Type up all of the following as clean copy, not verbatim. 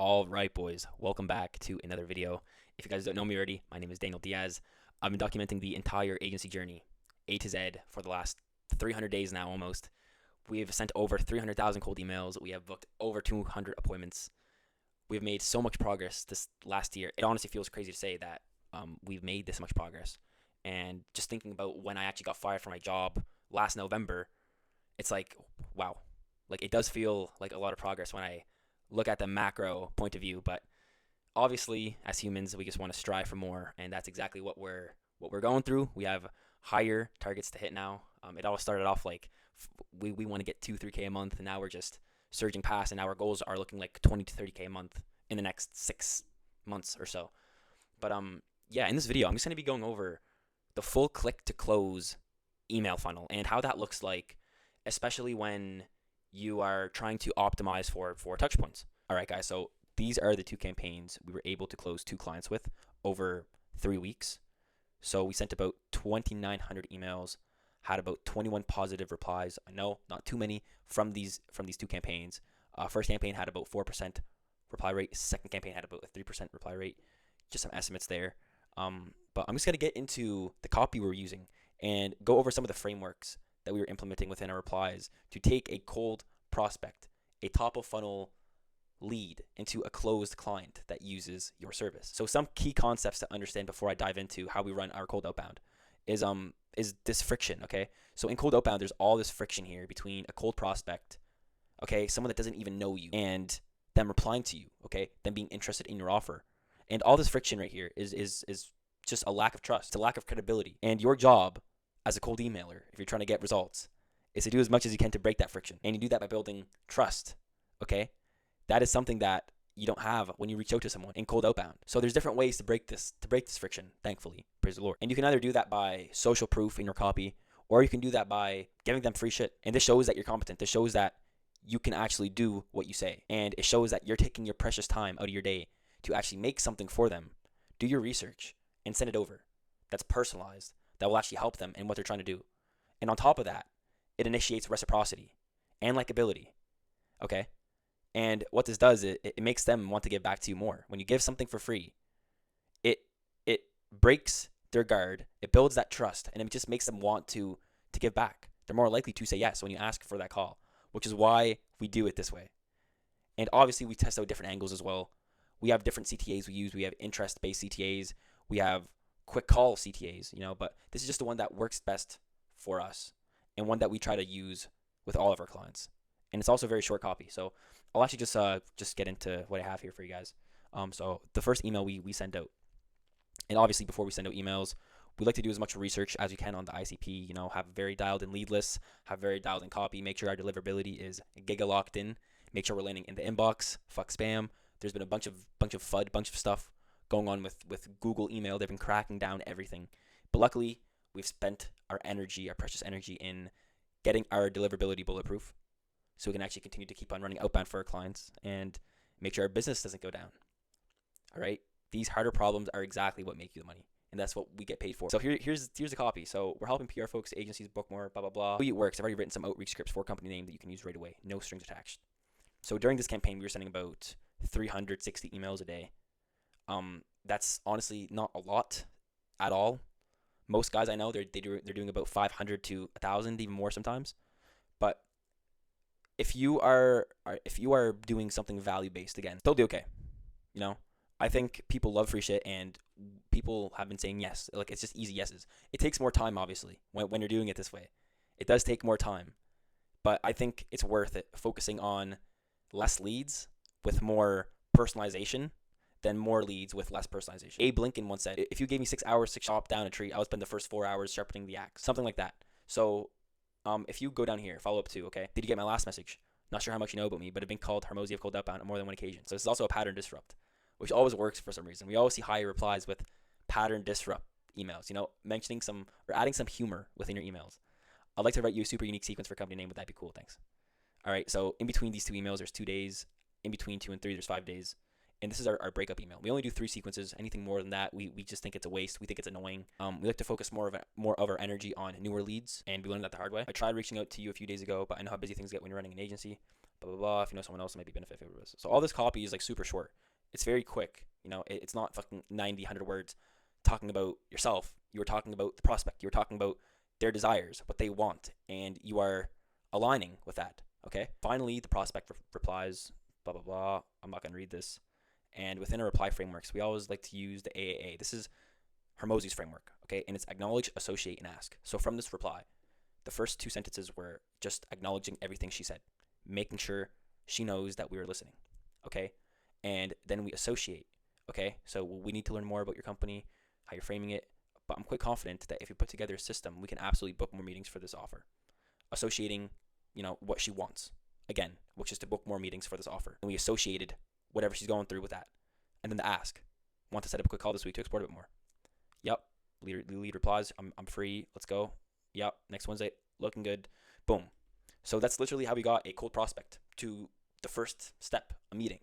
All right, boys, welcome back to another video. If you guys don't know me already, my name is Daniel Diaz. I've been documenting the entire agency journey, A to Z, for the last 300 days now almost. We've sent over 300,000 cold emails. We have booked over 200 appointments. We've made so much progress this last year. It honestly feels crazy to say that we've made this much progress. And just thinking about when I actually got fired from my job last November, it's like, wow. Like, it does feel like a lot of progress when I look at the macro point of view, but obviously as humans we just want to strive for more, and that's exactly what we're going through. We have higher targets to hit now. It all started off like we want to get 2-3K a month, and now we're just surging past, and now our goals are looking like 20 to 30K a month in the next 6 months or so. But yeah, in this video I'm just going to be going over the full click to close email funnel and how that looks like, especially when you are trying to optimize for touch points. All right, guys, so these are the 2 campaigns we were able to close 2 clients with over 3 weeks. So we sent about 2,900 emails, had about 21 positive replies. I know, not too many from these 2 campaigns. First campaign had about 4% reply rate. Second campaign had about a 3% reply rate. Just some estimates there. But I'm just going to get into the copy we're using and go over some of the frameworks that we were implementing within our replies to take a cold prospect, a top of funnel lead, into a closed client that uses your service. So some key concepts to understand before I dive into how we run our cold outbound is this friction, okay? So in cold outbound, there's all this friction here between a cold prospect, okay, someone that doesn't even know you, and them replying to you, okay, them being interested in your offer. And all this friction right here is just a lack of trust, it's a lack of credibility. And your job as a cold emailer, if you're trying to get results, is to do as much as you can to break that friction. And you do that by building trust, okay? That is something that you don't have when you reach out to someone in cold outbound. So there's different ways to break this friction, thankfully, praise the Lord. And you can either do that by social proof in your copy, or you can do that by giving them free shit. And this shows that you're competent. This shows that you can actually do what you say. And it shows that you're taking your precious time out of your day to actually make something for them. Do your research and send it over. That's personalized. That will actually help them in what they're trying to do. And on top of that, it initiates reciprocity and likability, okay? And what this does, it makes them want to give back to you more. When you give something for free, it breaks their guard, it builds that trust, and it just makes them want to give back. They're more likely to say yes when you ask for that call, which is why we do it this way. And obviously, we test out different angles as well. We have different CTAs we use. We have interest-based CTAs. We have quick call CTAs, but this is just the one that works best for us and one that we try to use with all of our clients. And it's also very short copy. So I'll actually just get into what I have here for you guys. So the first email we send out, and obviously before we send out emails, we like to do as much research as we can on the ICP, have very dialed in lead lists, have very dialed in copy, make sure our deliverability is giga locked in, make sure we're landing in the inbox, fuck spam. There's been a bunch of FUD, bunch of stuff going on with Google email. They've been cracking down everything. But luckily, we've spent our energy, our precious energy, in getting our deliverability bulletproof so we can actually continue to keep on running outbound for our clients and make sure our business doesn't go down. All right? These harder problems are exactly what make you the money, and that's what we get paid for. So here's the copy. So we're helping PR folks, agencies book more, blah, blah, blah. The way it works, I've already written some outreach scripts for a company name that you can use right away. No strings attached. So during this campaign, we were sending about 360 emails a day. That's honestly not a lot at all. Most guys I know, they're doing about 500 to 1,000, even more sometimes. But if you are doing something value based, again, they'll do okay. I think people love free shit, and people have been saying yes. Like, it's just easy yeses. It takes more time, obviously, when you're doing it this way. It does take more time, but I think it's worth it, focusing on less leads with more personalization than more leads with less personalization. Abe Lincoln once said, if you gave me 6 hours to chop down a tree, I would spend the first 4 hours sharpening the axe. Something like that. So if you go down here, follow up to, okay, did you get my last message? Not sure how much you know about me, but I've been called Hermosi of Cold Outbound on more than one occasion. So this is also a pattern disrupt, which always works for some reason. We always see higher replies with pattern disrupt emails, mentioning some or adding some humor within your emails. I'd like to write you a super unique sequence for company name. Would that be cool? Thanks. All right, so in between these 2 emails, there's 2 days. In between 2 and 3, there's 5 days. And this is our breakup email. We only do 3 sequences. Anything more than that, we just think it's a waste. We think it's annoying. We like to focus more of our energy on newer leads, and we learned that the hard way. I tried reaching out to you a few days ago, but I know how busy things get when you're running an agency. blah blah blah. If you know someone else who might be benefited from this. So all this copy is like super short. It's very quick. It's not fucking 90, 100 words talking about yourself. You were talking about the prospect. You were talking about their desires, what they want, and you are aligning with that. Okay. Finally, the prospect replies, blah blah blah. I'm not gonna read this. And within our reply frameworks, we always like to use the AAA. This is Hormozi's framework, okay? And it's acknowledge, associate, and ask. So from this reply, the first 2 sentences were just acknowledging everything she said, making sure she knows that we were listening, okay? And then we associate, okay? So we need to learn more about your company, how you're framing it. But I'm quite confident that if you put together a system, we can absolutely book more meetings for this offer. Associating, what she wants, again, which is to book more meetings for this offer. And we associated whatever she's going through with that. And then the ask. Want to set up a quick call this week to explore a bit more. Yep. Lead replies. I'm free. Let's go. Yep. Next Wednesday. Looking good. Boom. So that's literally how we got a cold prospect to the first step, a meeting.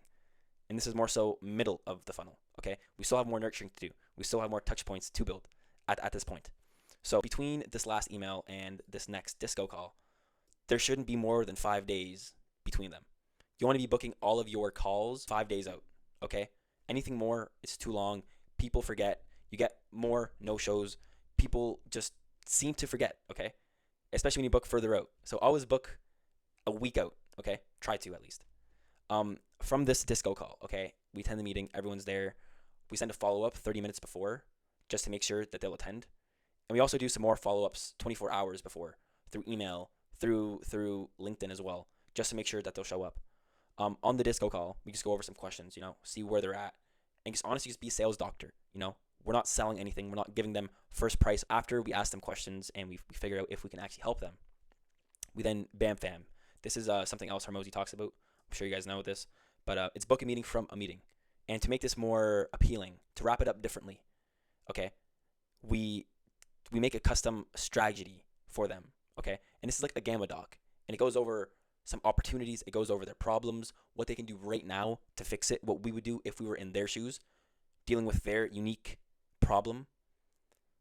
And this is more so middle of the funnel. Okay. We still have more nurturing to do. We still have more touch points to build at this point. So between this last email and this next disco call, there shouldn't be more than 5 days between them. You want to be booking all of your calls 5 days out. Okay. Anything more is too long. People forget. You get more no-shows. People just seem to forget, okay? Especially when you book further out. So always book a week out, okay? Try to at least. From this disco call, okay? We attend the meeting. Everyone's there. We send a follow-up 30 minutes before just to make sure that they'll attend. And we also do some more follow-ups 24 hours before through email, through LinkedIn as well, just to make sure that they'll show up. On the disco call, we just go over some questions, see where they're at. And just honestly, just be a sales doctor, We're not selling anything. We're not giving them first price. After we ask them questions and we figure out if we can actually help them, we then bam fam. This is something else Hormozi talks about. I'm sure you guys know this, but it's book a meeting from a meeting. And to make this more appealing, to wrap it up differently, okay, we make a custom strategy for them, okay? And this is like a gamma doc, and it goes over some opportunities. It goes over their problems, what they can do right now to fix it, what we would do if we were in their shoes, dealing with their unique problem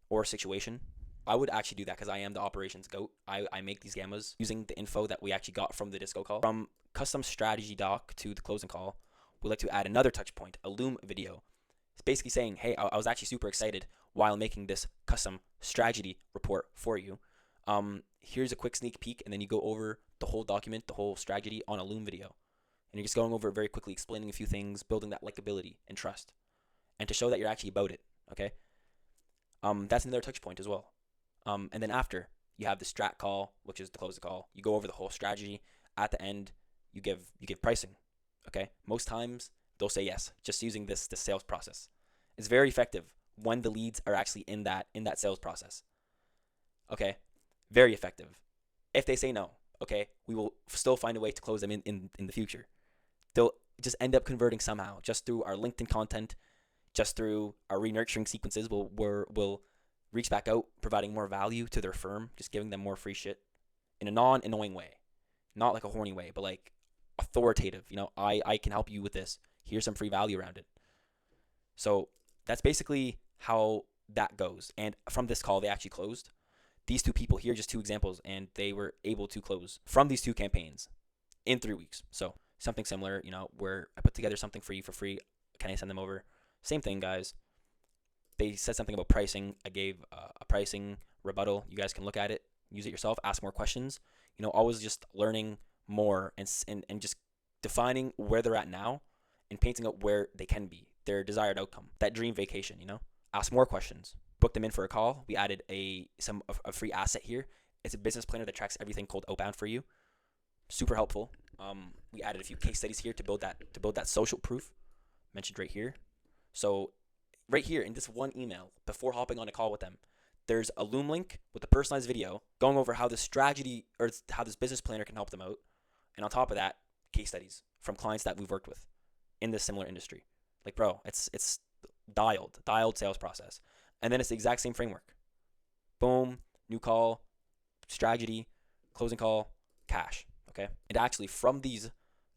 or situation. I would actually do that because I am the operations goat. I make these gammas using the info that we actually got from the disco call. From custom strategy doc to the closing call, we like to add another touch point, a Loom video. It's basically saying, hey, I was actually super excited while making this custom strategy report for you. Here's a quick sneak peek, and then you go over the whole document, the whole strategy on a Loom video. And you're just going over it very quickly, explaining a few things, building that likability and trust. And to show that you're actually about it, okay? That's another touch point as well. And then after, you have the strat call, which is to close the call. You go over the whole strategy. At the end, you give pricing, okay? Most times, they'll say yes, just using this sales process. It's very effective when the leads are actually in that sales process, okay? Very effective. If they say no, okay, we will still find a way to close them in the future. They'll just end up converting somehow, just through our LinkedIn content, just through our re-nurturing sequences. We'll reach back out, providing more value to their firm, just giving them more free shit in a non-annoying way. Not like a horny way, but like authoritative. I can help you with this. Here's some free value around it. So that's basically how that goes. And from this call, they actually closed. These 2 people here, just 2 examples, and they were able to close from these 2 campaigns in 3 weeks. So something similar, where I put together something for you for free. Can I send them over? Same thing, guys. They said something about pricing. I gave a pricing rebuttal. You guys can look at it, use it yourself, ask more questions. Always just learning more and just defining where they're at now and painting out where they can be, their desired outcome, that dream vacation. Ask more questions. Book them in for a call. We added a free asset here. It's a business planner that tracks everything called Outbound for you. Super helpful. We added a few case studies here to build that social proof mentioned right here. So right here in this one email, before hopping on a call with them, there's a Loom link with a personalized video going over how this strategy or how this business planner can help them out. And on top of that, case studies from clients that we've worked with in this similar industry. Like, bro, it's dialed sales process. And then it's the exact same framework. Boom, new call, strategy, closing call, cash, okay? And actually from these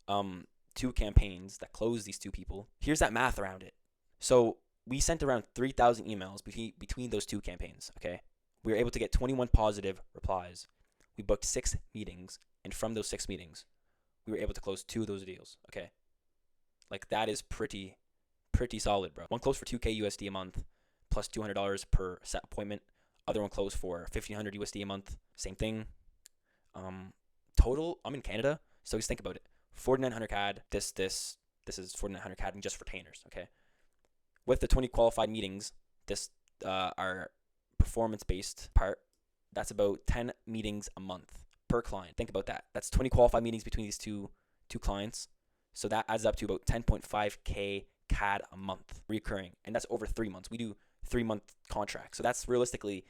2 campaigns that closed these 2 people, here's that math around it. So we sent around 3,000 emails between those 2 campaigns, okay? We were able to get 21 positive replies. We booked 6 meetings, and from those 6 meetings, we were able to close 2 of those deals. Okay, like that is pretty solid, bro. One closed for 2K USD a month, plus $200 per set appointment. Other one closed for 1,500 USD a month. Same thing. Total, I'm in Canada, so just think about it. 4,900 CAD. This is 4,900 CAD just for retainers. Okay, with the 20 qualified meetings, this our performance-based part. That's about 10 meetings a month per client. Think about that. That's 20 qualified meetings between these two clients. So that adds up to about 10.5K CAD a month recurring, and that's over 3 months. We do 3-month contracts, so that's realistically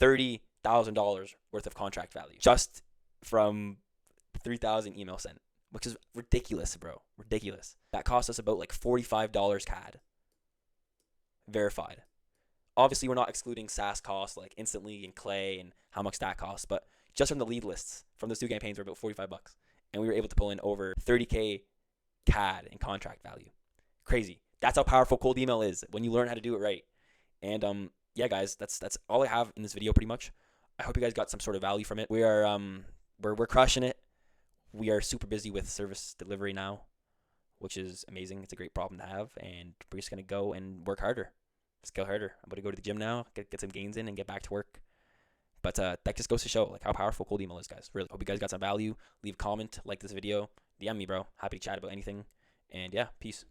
$30,000 worth of contract value just from 3,000 emails sent, which is ridiculous, bro. Ridiculous. That cost us about like $45 CAD verified. Obviously, we're not excluding SaaS costs like Instantly and Clay and how much that costs, but just from the lead lists from those 2 campaigns were about $45, and we were able to pull in over 30K CAD in contract value. Crazy. That's how powerful cold email is when you learn how to do it right. And yeah, guys, that's all I have in this video pretty much. I hope you guys got some sort of value from it. We are we're crushing it. We are super busy with service delivery now, which is amazing. It's a great problem to have, and we're just gonna go and work harder. Let's go harder. I'm gonna go to the gym now, get some gains in, and get back to work. But that just goes to show like how powerful cold email is, guys. Really. Hope you guys got some value. Leave a comment, like this video, DM me, bro. Happy to chat about anything. And yeah, peace.